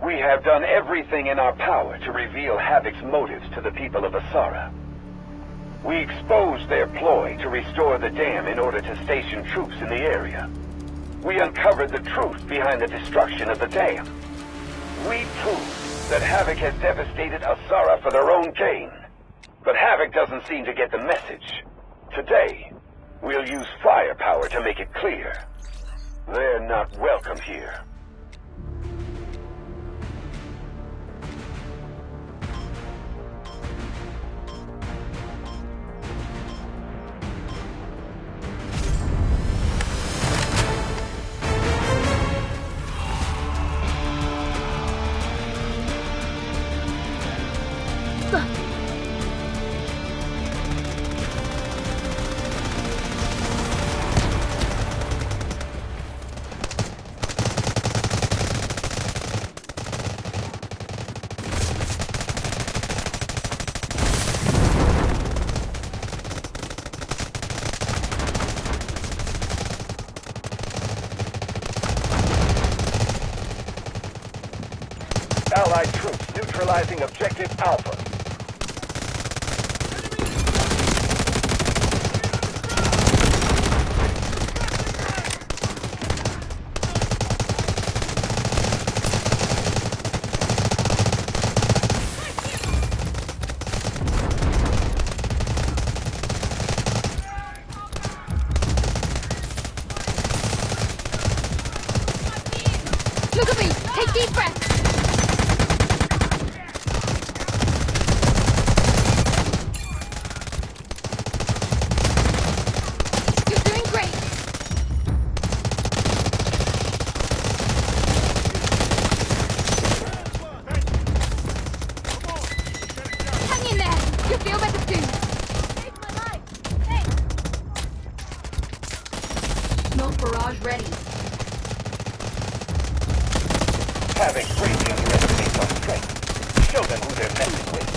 We have done everything in our power to reveal Havoc's motives to the people of Asara. We exposed their ploy to restore the dam in order to station troops in the area. We uncovered the truth behind the destruction of the dam. We proved that Havoc has devastated Asara for their own gain. But Havoc doesn't seem to get the message. Today, we'll use firepower to make it clear. They're not welcome here. Allied troops neutralizing objective Alpha. Look at me! Take deep breaths! Barrage ready. Havoc breaching your enemies on strength. Show them who they're messing with.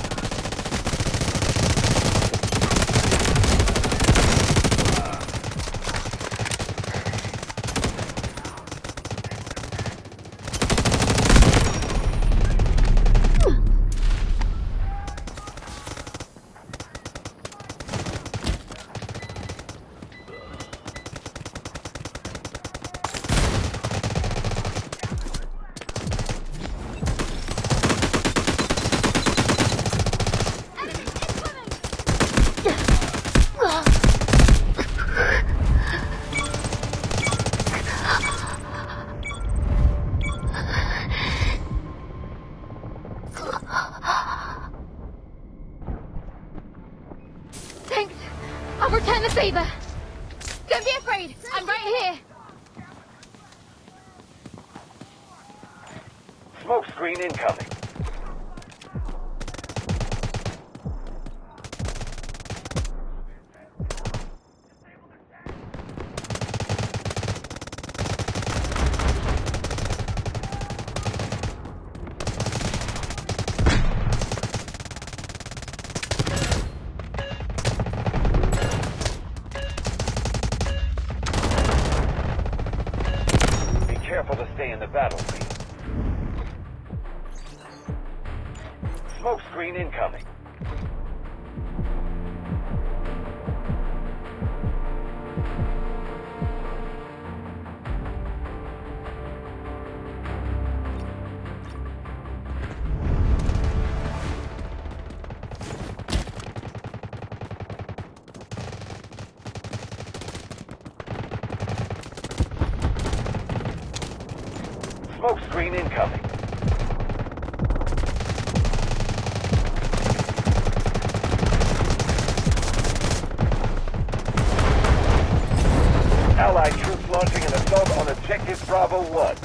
Thanks. I'll return the favor. Don't be afraid. I'm right here. Smoke screen incoming. Careful to stay in the battlefield. Smoke screen incoming. Smoke screen incoming. Allied troops launching an assault on objective Bravo 1.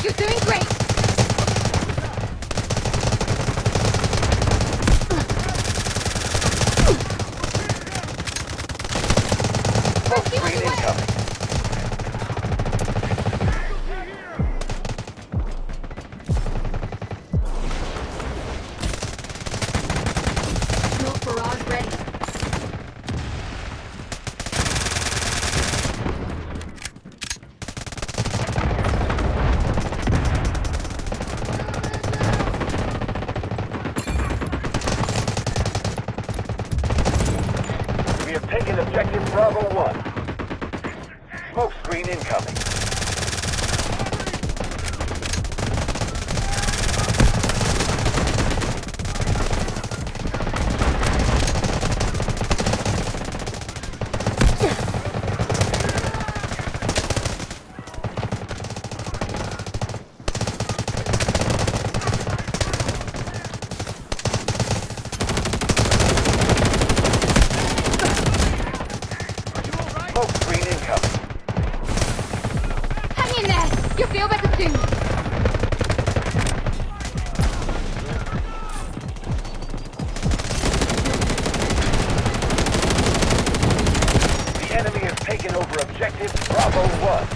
You're doing great. Smoke screen incoming. Smoke barrage ready. Smoke screen incoming. Smoke screen incoming. Hang in there. You'll feel better soon. The enemy has taken over objective Bravo 1.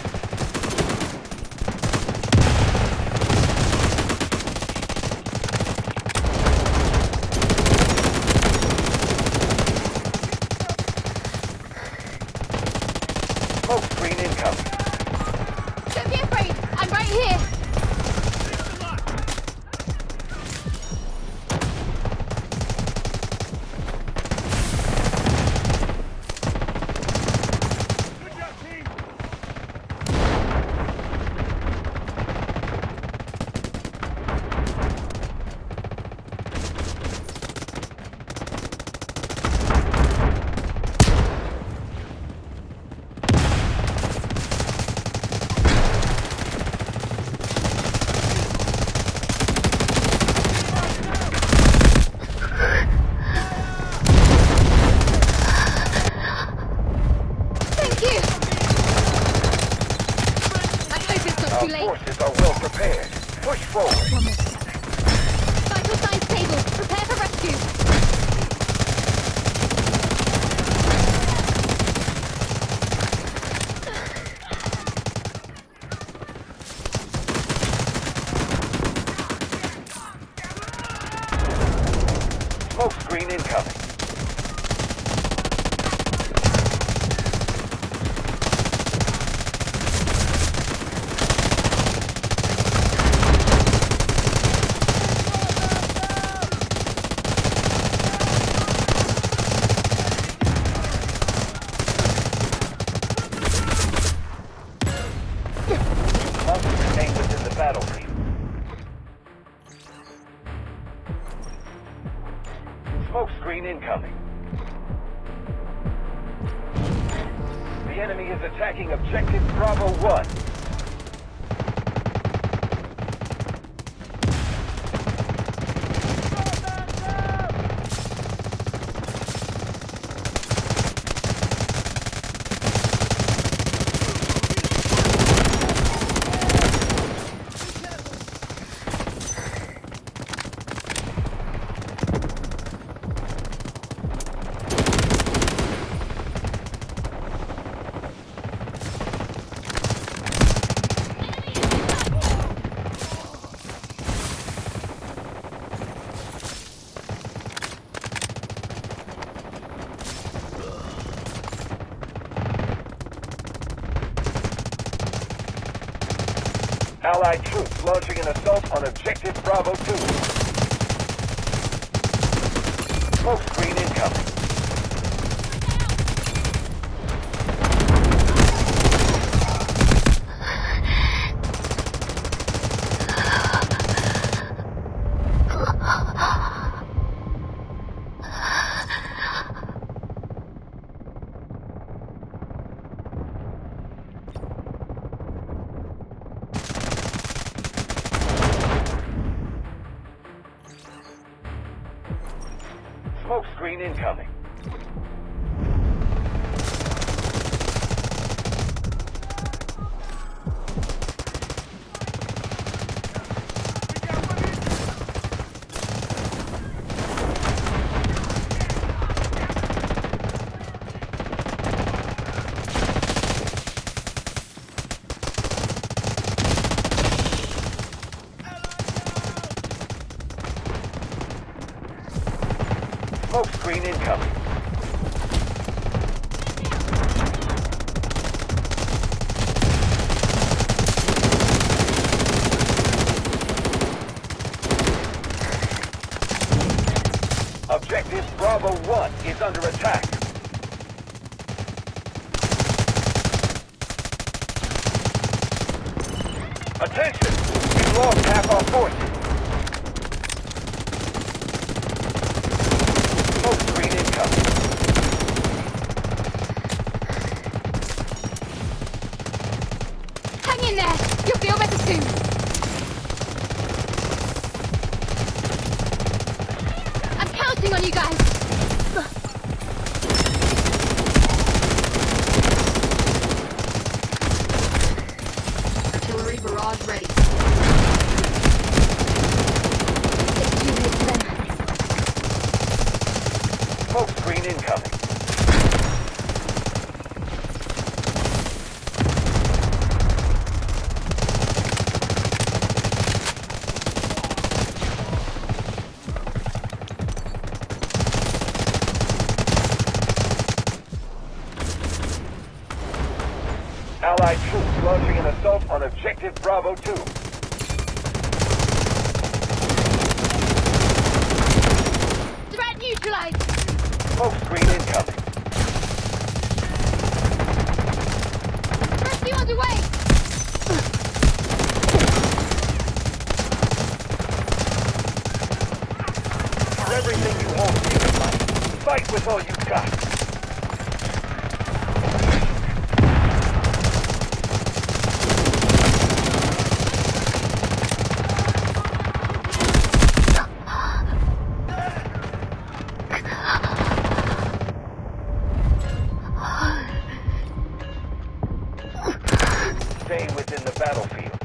Smoke screen incoming. Don't be afraid. I'm right here. Thank you. I hope it's not Our too late. forces are well prepared. Push forward. Vital signs stable. Prepare for rescue. Smoke screen incoming. Must remain within the battlefield. Smoke screen incoming. The enemy is attacking objective Bravo 1. Allied troops launching an assault on objective Bravo 2. Smoke screen incoming. Smoke screen incoming. Smoke screen incoming. Objective Bravo 1 is under attack. Attention! We've lost half our forces. Smoke screen incoming. Hang in there. You'll feel better soon. I'm counting on you guys. Artillery barrage ready. It's too late for them. Smoke screen incoming. Allied troops launching an assault on Objective Bravo 2. Threat neutralized. Smoke screen incoming. Rescue underway. For everything you hold dear in life, fight with all you've got. Stay within the battlefield.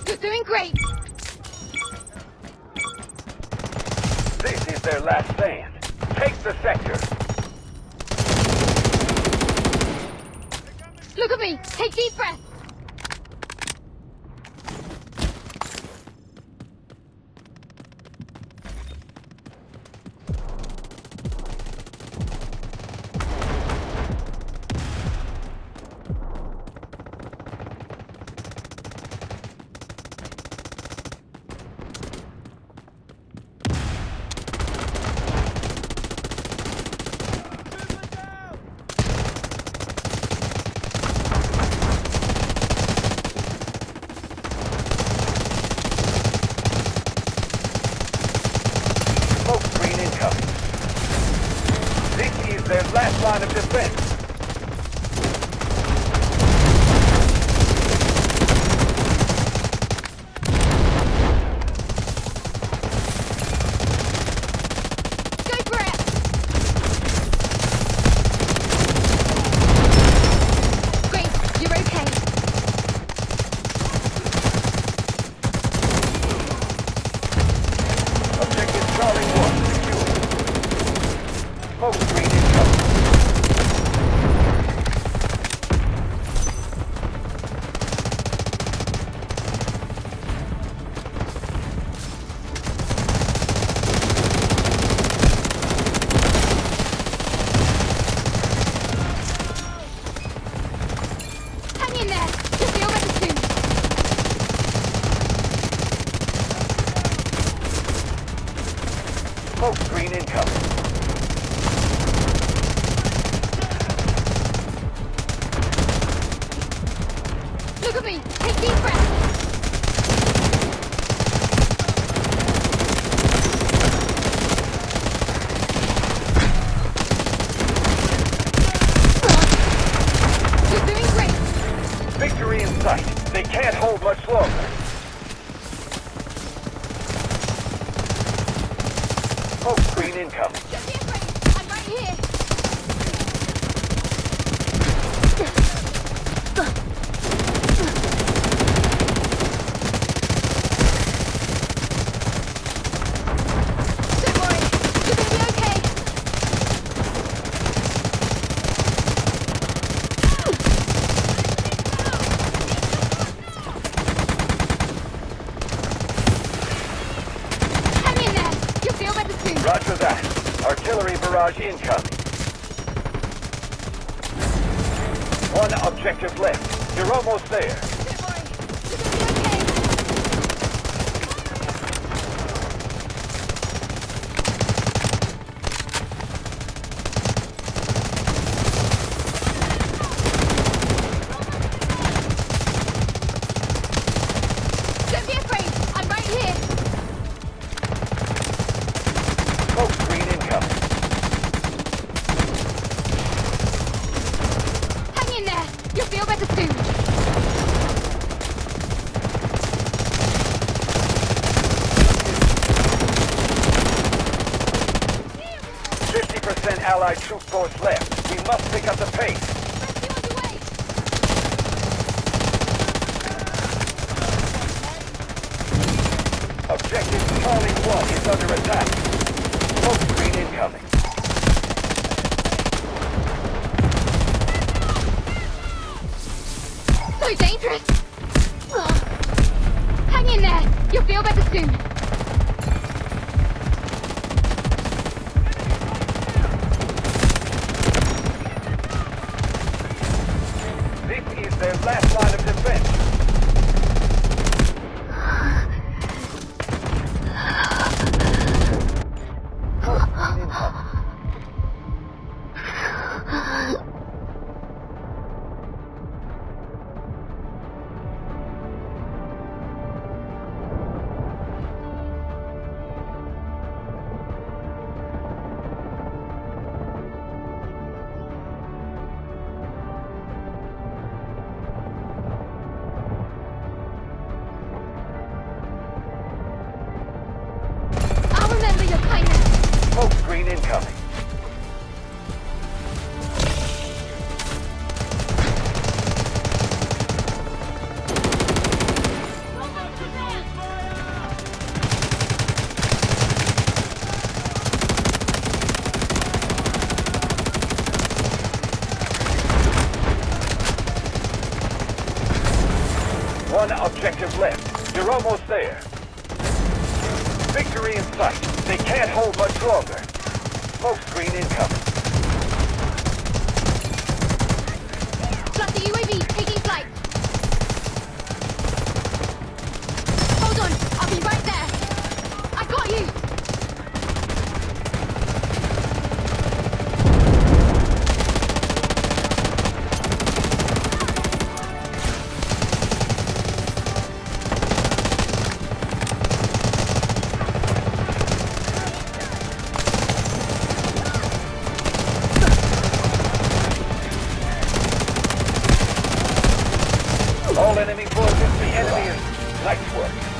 You're doing great. This is their last stand. Take the sector. Look at me. Take deep breaths. Smoke screen incoming. This is their last line of defense. Go for it. Great. You're okay. Objective Charlie 1 secure. Smoke screen incoming. Hang in there. You'll feel better soon. Smoke screen incoming. Look at me. Take deep breaths. You're doing great. Victory in sight. They can't hold much longer. Smoke screen incoming. Don't be afraid. I'm right here. Don't worry. You're gonna be okay. Hang in there. You'll feel better soon. Roger that. Artillery barrage incoming. One objective left. You're almost there. Don't worry. You're Allied troop force left. We must pick up the pace. Rescue underway! Objective Charlie 1 is under attack. Smoke screen incoming. So dangerous! Ugh. Hang in there! You'll feel better soon. This is their last line of defense. Smoke screen incoming. I'll remember your kindness. Smoke screen incoming. One objective left. You're almost there. Victory in sight. They can't hold much longer. Smoke screen incoming. Got the UAV taking flight. Hold on, I'll be right there. I got you. All enemy forces, the enemy is... Nice work.